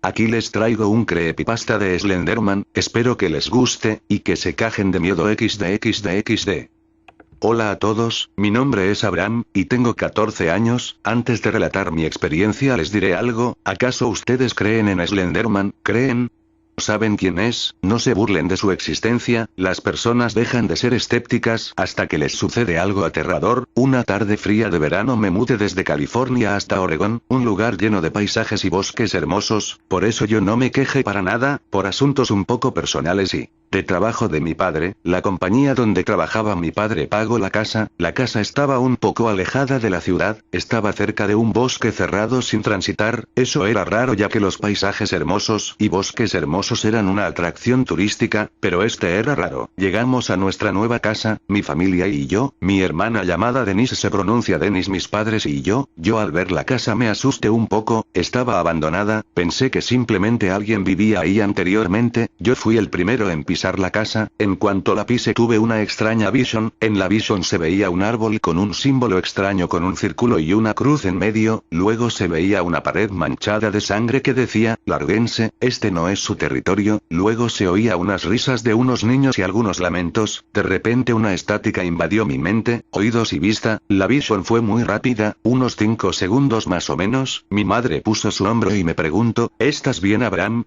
aquí les traigo un creepypasta de Slenderman, espero que les guste, y que se cajen de miedo XD. Hola a todos, mi nombre es Abraham, y tengo 14 años. Antes de relatar mi experiencia les diré algo. ¿Acaso ustedes creen en Slenderman? ¿Creen? ¿Saben quién es? No se burlen de su existencia. Las personas dejan de ser escépticas hasta que les sucede algo aterrador. Una tarde fría de verano me mudé desde California hasta Oregón, un lugar lleno de paisajes y bosques hermosos. Por eso yo no me queje para nada, por asuntos un poco personales y de trabajo de mi padre. La compañía donde trabajaba mi padre pagó la casa estaba un poco alejada de la ciudad, estaba cerca de un bosque cerrado sin transitar. Eso era raro ya que los paisajes hermosos y bosques hermosos eran una atracción turística, pero este era raro. Llegamos a nuestra nueva casa, mi familia y yo, mi hermana llamada Denise se pronuncia Denis, mis padres y yo al ver la casa me asusté un poco, estaba abandonada, pensé que simplemente alguien vivía ahí anteriormente. Yo fui el primero en pisar la casa. En cuanto la pise tuve una extraña vision. En la vision se veía un árbol con un símbolo extraño con un círculo y una cruz en medio, luego se veía una pared manchada de sangre que decía, lárguense, este no es su territorio, luego se oía unas risas de unos niños y algunos lamentos. De repente una estática invadió mi mente, oídos y vista. La vision fue muy rápida, unos 5 segundos más o menos. Mi madre puso su hombro y me preguntó, ¿estás bien, Abraham?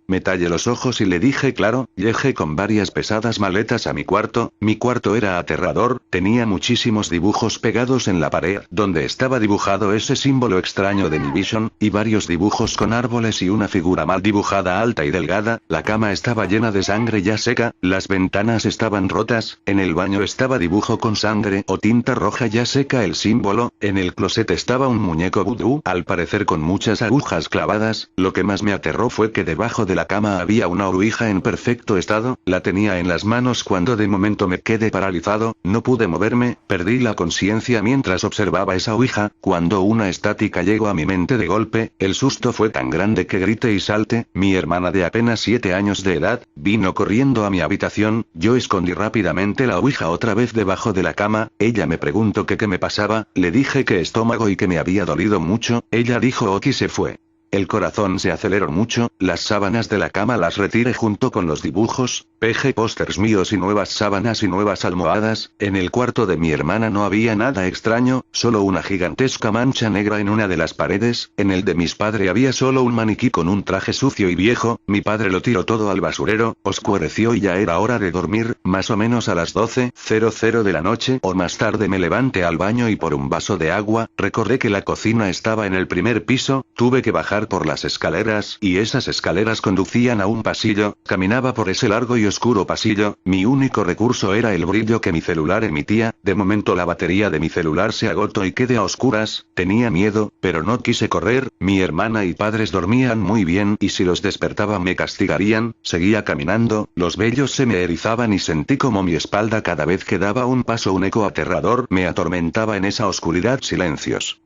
Me tallé los ojos y le dije claro. Llegué con varias pesadas maletas a mi cuarto. Mi cuarto era aterrador, tenía muchísimos dibujos pegados en la pared donde estaba dibujado ese símbolo extraño de mi vision, y varios dibujos con árboles y una figura mal dibujada alta y delgada. La cama estaba llena de sangre ya seca, las ventanas estaban rotas, en el baño estaba dibujo con sangre o tinta roja ya seca el símbolo, en el closet estaba un muñeco vudú, al parecer con muchas agujas clavadas. Lo que más me aterró fue que debajo de la cama había una ouija en perfecto estado, la tenía en las manos cuando de momento me quedé paralizado, no pude moverme, perdí la conciencia mientras observaba esa ouija. Cuando una estática llegó a mi mente de golpe, el susto fue tan grande que grité y salté. Mi hermana de apenas 7 años de edad, vino corriendo a mi habitación. Yo escondí rápidamente la ouija otra vez debajo de la cama. Ella me preguntó que qué me pasaba, le dije que estómago y que me había dolido mucho. Ella dijo ok y se fue. El corazón se aceleró mucho, las sábanas de la cama las retiré junto con los dibujos, pegué pósters míos y nuevas sábanas y nuevas almohadas. En el cuarto de mi hermana no había nada extraño, solo una gigantesca mancha negra en una de las paredes. En el de mis padres había solo un maniquí con un traje sucio y viejo. Mi padre lo tiró todo al basurero. Oscureció y ya era hora de dormir, más o menos a las 12:00 de la noche o más tarde. Me levanté al baño y por un vaso de agua. Recordé que la cocina estaba en el primer piso, tuve que bajar por las escaleras, y esas escaleras conducían a un pasillo. Caminaba por ese largo y oscuro pasillo. Mi único recurso era el brillo que mi celular emitía. De momento la batería de mi celular se agotó y quedé a oscuras. Tenía miedo, pero no quise correr. Mi hermana y padres dormían muy bien y si los despertaba me castigarían. Seguía caminando, los vellos se me erizaban y sentí como mi espalda cada vez que daba un paso un eco aterrador me atormentaba en esa oscuridad. Silencios.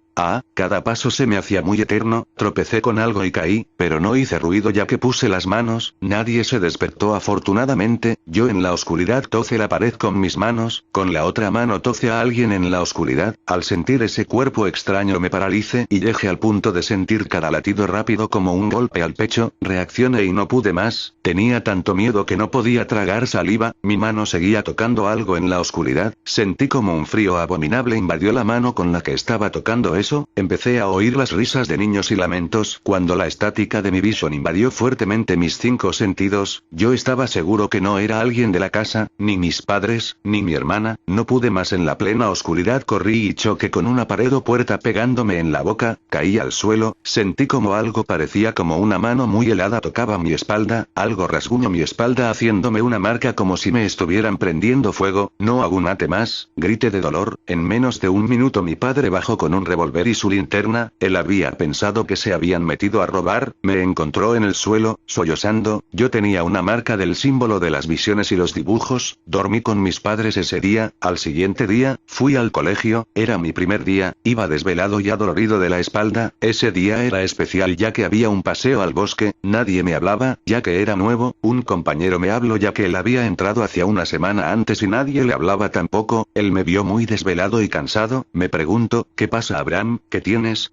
Cada paso se me hacía muy eterno. Tropecé con algo y caí, pero no hice ruido ya que puse las manos. Nadie se despertó afortunadamente. Yo en la oscuridad tocé la pared con mis manos, con la otra mano tocé a alguien en la oscuridad. Al sentir ese cuerpo extraño me paralicé y llegué al punto de sentir cada latido rápido como un golpe al pecho. Reaccioné y no pude más. Tenía tanto miedo que no podía tragar saliva. Mi mano seguía tocando algo en la oscuridad. Sentí como un frío abominable invadió la mano con la que estaba tocando eso. Empecé a oír las risas de niños y lamentos. Cuando la estática de mi vision invadió fuertemente mis 5 sentidos, yo estaba seguro que no era alguien de la casa, ni mis padres, ni mi hermana. No pude más. En la plena oscuridad corrí y choqué con una pared o puerta pegándome en la boca. Caí al suelo, sentí como algo parecía como una mano muy helada tocaba mi espalda, algo rasguñó mi espalda haciéndome una marca como si me estuvieran prendiendo fuego. No aguanté más, grité de dolor. En menos de un minuto mi padre bajó con un revólver y su linterna. Él había pensado que se habían metido a robar. Me encontró en el suelo, sollozando. Yo tenía una marca del símbolo de las visiones y los dibujos. Dormí con mis padres ese día. Al siguiente día, fui al colegio. Era mi primer día. Iba desvelado y adolorido de la espalda. Ese día era especial ya que había un paseo al bosque. Nadie me hablaba, ya que era nuevo. Un compañero me habló ya que él había entrado hacia una semana antes y nadie le hablaba tampoco. Él me vio muy desvelado y cansado. Me preguntó, ¿qué pasa, Abraham? ¿Qué tienes?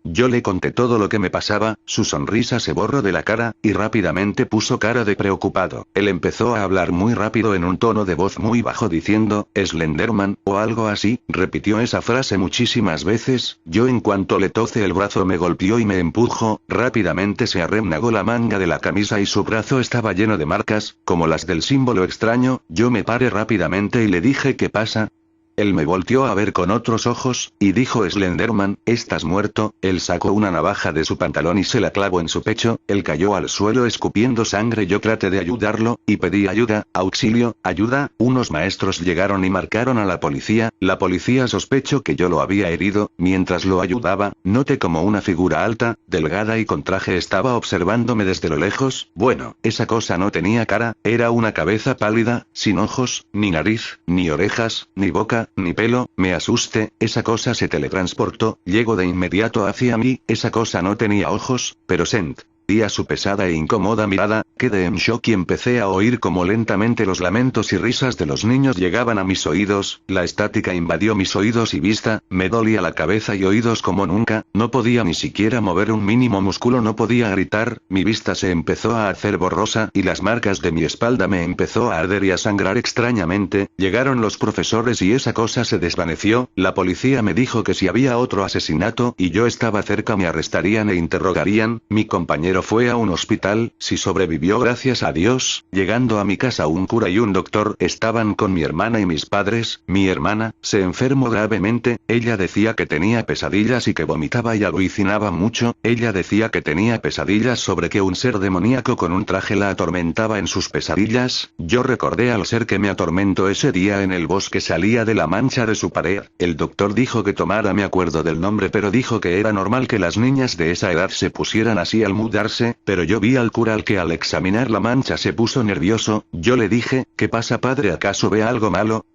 Yo le conté todo lo que me pasaba, su sonrisa se borró de la cara, y rápidamente puso cara de preocupado. Él empezó a hablar muy rápido en un tono de voz muy bajo diciendo, Slenderman, o algo así, repitió esa frase muchísimas veces. Yo en cuanto le toce el brazo me golpeó y me empujó, rápidamente se arremangó la manga de la camisa y su brazo estaba lleno de marcas, como las del símbolo extraño. Yo me paré rápidamente y le dije ¿qué pasa? Él me volteó a ver con otros ojos, y dijo Slenderman, ¿estás muerto? Él sacó una navaja de su pantalón y se la clavó en su pecho, él cayó al suelo escupiendo sangre. Yo traté de ayudarlo, y pedí ayuda, auxilio, ayuda. Unos maestros llegaron y marcaron a la policía sospechó que yo lo había herido. Mientras lo ayudaba, noté como una figura alta, delgada y con traje estaba observándome desde lo lejos. Bueno, esa cosa no tenía cara, era una cabeza pálida, sin ojos, ni nariz, ni orejas, ni boca, ni pelo. Me asusté, esa cosa se teletransportó, llegó de inmediato hacia mí. Esa cosa no tenía ojos, pero sentía su pesada e incómoda mirada, quedé en shock y empecé a oír como lentamente los lamentos y risas de los niños llegaban a mis oídos. La estática invadió mis oídos y vista, me dolía la cabeza y oídos como nunca, no podía ni siquiera mover un mínimo músculo, no podía gritar, mi vista se empezó a hacer borrosa y las marcas de mi espalda me empezó a arder y a sangrar extrañamente. Llegaron los profesores y esa cosa se desvaneció. La policía me dijo que si había otro asesinato y yo estaba cerca me arrestarían e interrogarían. Mi compañero fue a un hospital, sí sobrevivió gracias a Dios. Llegando a mi casa un cura y un doctor estaban con mi hermana y mis padres. Mi hermana se enfermó gravemente, ella decía que tenía pesadillas y que vomitaba y alucinaba mucho. Ella decía que tenía pesadillas sobre que un ser demoníaco con un traje la atormentaba en sus pesadillas. Yo recordé al ser que me atormentó ese día en el bosque, salía de la mancha de su pared. El doctor dijo que tomara, me acuerdo del nombre, pero dijo que era normal que las niñas de esa edad se pusieran así al mudarse, pero yo vi al cura al que al examinar la mancha se puso nervioso. Yo le dije, ¿qué pasa padre? ¿Acaso ve algo malo?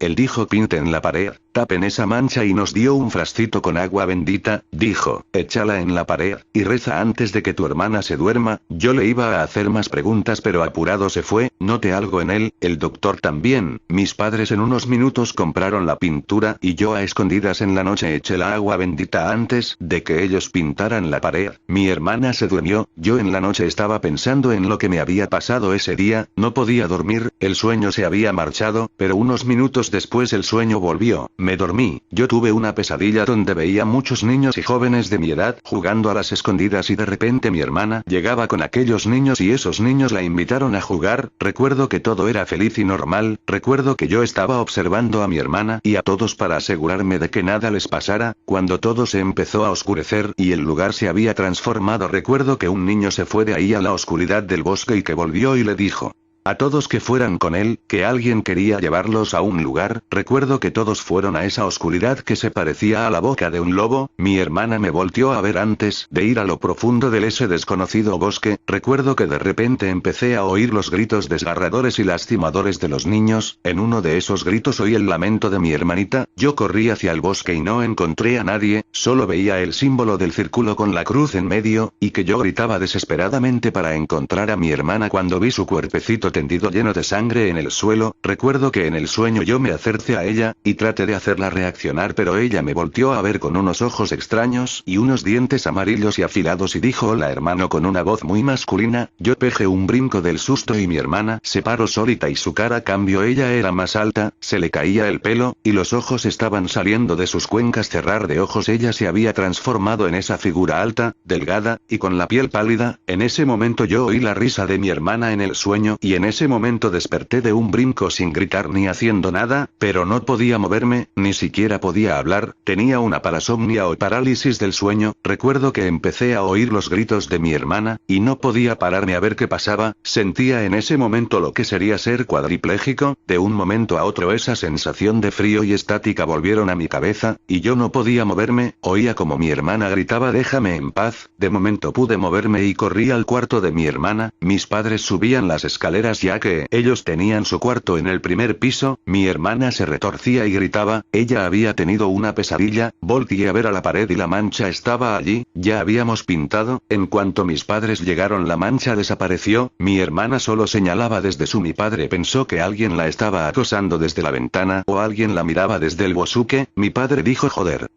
Él dijo, pinten la pared, tapen esa mancha y nos dio un frasquito con agua bendita, dijo, échala en la pared, y reza antes de que tu hermana se duerma. Yo le iba a hacer más preguntas pero apurado se fue, noté algo en él, el doctor también. Mis padres en unos minutos compraron la pintura y yo a escondidas en la noche eché la agua bendita antes de que ellos pintaran la pared. Mi hermana se durmió, yo en la noche estaba pensando en lo que me había pasado ese día, no podía dormir, el sueño se había marchado, pero unos minutos después el sueño volvió. Me dormí, yo tuve una pesadilla donde veía muchos niños y jóvenes de mi edad jugando a las escondidas y de repente mi hermana llegaba con aquellos niños y esos niños la invitaron a jugar. Recuerdo que todo era feliz y normal, recuerdo que yo estaba observando a mi hermana y a todos para asegurarme de que nada les pasara. Cuando todo se empezó a oscurecer y el lugar se había transformado, recuerdo que un niño se fue de ahí a la oscuridad del bosque y que volvió y le dijo a todos que fueran con él, que alguien quería llevarlos a un lugar. Recuerdo que todos fueron a esa oscuridad que se parecía a la boca de un lobo. Mi hermana me volteó a ver antes de ir a lo profundo de ese desconocido bosque. Recuerdo que de repente empecé a oír los gritos desgarradores y lastimadores de los niños. En uno de esos gritos oí el lamento de mi hermanita. Yo corrí hacia el bosque y no encontré a nadie, solo veía el símbolo del círculo con la cruz en medio, y que yo gritaba desesperadamente para encontrar a mi hermana cuando vi su cuerpecito tendido lleno de sangre en el suelo. Recuerdo que en el sueño yo me acerqué a ella, y traté de hacerla reaccionar pero ella me volteó a ver con unos ojos extraños y unos dientes amarillos y afilados y dijo hola hermano con una voz muy masculina. Yo pegué un brinco del susto y mi hermana se paró solita y su cara cambió, ella era más alta, se le caía el pelo, y los ojos estaban saliendo de sus cuencas cerrar de ojos. Ella se había transformado en esa figura alta, delgada, y con la piel pálida. En ese momento yo oí la risa de mi hermana en el sueño y en ese momento desperté de un brinco sin gritar ni haciendo nada, pero no podía moverme, ni siquiera podía hablar, tenía una parasomnia o parálisis del sueño. Recuerdo que empecé a oír los gritos de mi hermana, y no podía pararme a ver qué pasaba. Sentía en ese momento lo que sería ser cuadripléjico. De un momento a otro esa sensación de frío y estática volvieron a mi cabeza, y yo no podía moverme. Oía como mi hermana gritaba déjame en paz. De momento pude moverme y corrí al cuarto de mi hermana. Mis padres subían las escaleras ya que ellos tenían su cuarto en el primer piso. Mi hermana se retorcía y gritaba, ella había tenido una pesadilla. Volteé a ver a la pared y la mancha estaba allí, ya habíamos pintado. En cuanto mis padres llegaron la mancha desapareció. Mi hermana solo señalaba desde mi padre pensó que alguien la estaba acosando desde la ventana o alguien la miraba desde el bosuque. Mi padre dijo joder.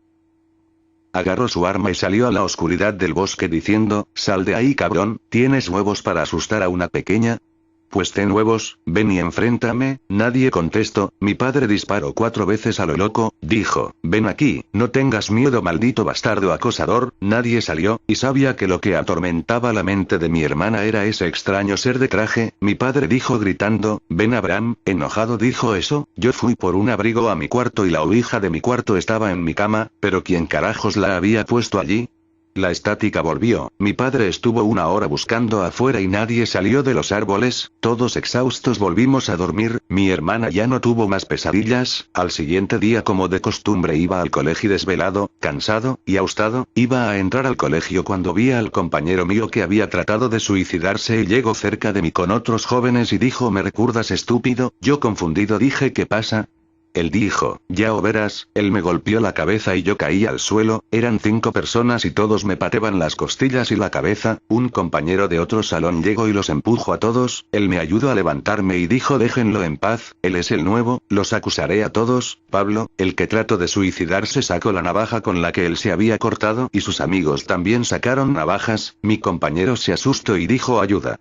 agarró su arma y salió a la oscuridad del bosque diciendo, sal de ahí cabrón, ¿tienes huevos para asustar a una pequeña? Pues ten huevos, ven y enfréntame. Nadie contestó. Mi padre disparó 4 veces a lo loco, dijo, ven aquí, no tengas miedo maldito bastardo acosador. Nadie salió, y sabía que lo que atormentaba la mente de mi hermana era ese extraño ser de traje. Mi padre dijo gritando, ven Abraham, enojado dijo eso. Yo fui por un abrigo a mi cuarto y la ouija de mi cuarto estaba en mi cama, pero ¿quién carajos la había puesto allí? La estática volvió, mi padre estuvo 1 hora buscando afuera y nadie salió de los árboles, todos exhaustos volvimos a dormir, mi hermana ya no tuvo más pesadillas, al siguiente día como de costumbre iba al colegio desvelado, cansado, y asustado, iba a entrar al colegio cuando vi al compañero mío que había tratado de suicidarse y llegó cerca de mí con otros jóvenes y dijo ¿me recuerdas estúpido? Yo confundido dije ¿qué pasa? Él dijo, ya o verás, él me golpeó la cabeza y yo caí al suelo, eran 5 personas y todos me pateaban las costillas y la cabeza, un compañero de otro salón llegó y los empujó a todos, él me ayudó a levantarme y dijo déjenlo en paz, él es el nuevo, los acusaré a todos. Pablo, el que trató de suicidarse sacó la navaja con la que él se había cortado y sus amigos también sacaron navajas, mi compañero se asustó y dijo ayuda.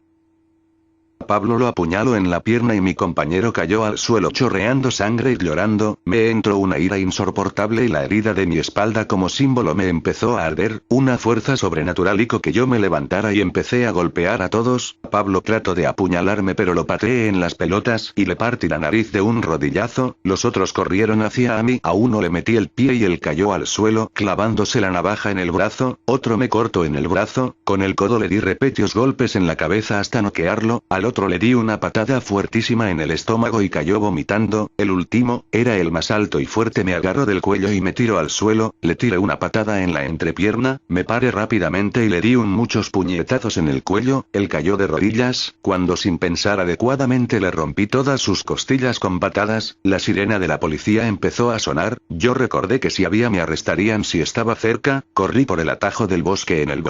Pablo lo apuñaló en la pierna y mi compañero cayó al suelo chorreando sangre y llorando, me entró una ira insoportable y la herida de mi espalda como símbolo me empezó a arder, una fuerza sobrenatural hizo que yo me levantara y empecé a golpear a todos. Pablo trató de apuñalarme pero lo pateé en las pelotas y le partí la nariz de un rodillazo, los otros corrieron hacia mí, a uno le metí el pie y él cayó al suelo clavándose la navaja en el brazo, otro me cortó en el brazo, con el codo le di repetidos golpes en la cabeza hasta noquearlo, al otro le di una patada fuertísima en el estómago y cayó vomitando, el último, era el más alto y fuerte me agarró del cuello y me tiró al suelo, le tiré una patada en la entrepierna, me paré rápidamente y le di muchos puñetazos en el cuello, él cayó de rodillas, cuando sin pensar adecuadamente le rompí todas sus costillas con patadas, la sirena de la policía empezó a sonar, yo recordé que si había me arrestarían si estaba cerca, corrí por el atajo del bosque en el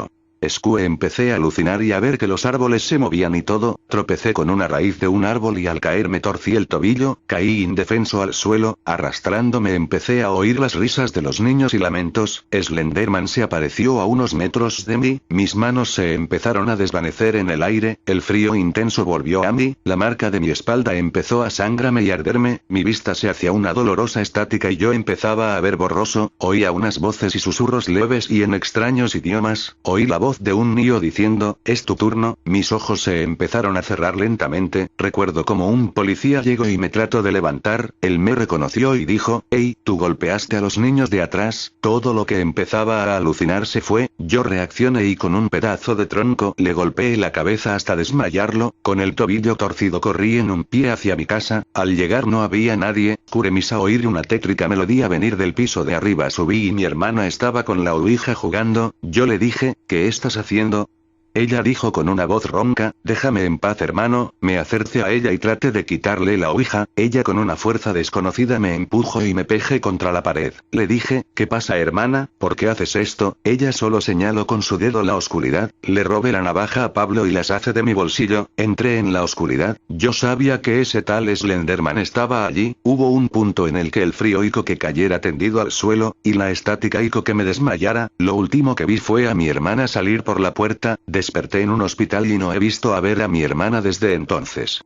empecé a alucinar y a ver que los árboles se movían y todo, tropecé con una raíz de un árbol y al caer me torcí el tobillo, caí indefenso al suelo, arrastrándome empecé a oír las risas de los niños y lamentos, Slenderman se apareció a unos metros de mí, mis manos se empezaron a desvanecer en el aire, el frío intenso volvió a mí, la marca de mi espalda empezó a sangrarme y arderme, mi vista se hacía una dolorosa estática y yo empezaba a ver borroso, oía unas voces y susurros leves y en extraños idiomas, oí la voz de un niño diciendo, es tu turno, mis ojos se empezaron a cerrar lentamente, recuerdo como un policía llegó y me trató de levantar, él me reconoció y dijo, hey, tú golpeaste a los niños de atrás, todo lo que empezaba a alucinarse fue, yo reaccioné y con un pedazo de tronco le golpeé la cabeza hasta desmayarlo, con el tobillo torcido corrí en un pie hacia mi casa, al llegar no había nadie, curé mis a oír una tétrica melodía venir del piso de arriba subí y mi hermana estaba con la ouija jugando, yo le dije, ¿qué estás haciendo? Ella dijo con una voz ronca, déjame en paz hermano, me acerqué a ella y traté de quitarle la ouija, ella con una fuerza desconocida me empujó y me pegé contra la pared. Le dije, ¿qué pasa hermana? ¿Por qué haces esto? Ella solo señaló con su dedo la oscuridad, le robé la navaja a Pablo y la saqué de mi bolsillo, entré en la oscuridad, yo sabía que ese tal Slenderman estaba allí, hubo un punto en el que el frío hizo que cayera tendido al suelo, y la estática hizo que me desmayara, lo último que vi fue a mi hermana salir por la puerta, desperté en un hospital y no he visto a ver a mi hermana desde entonces.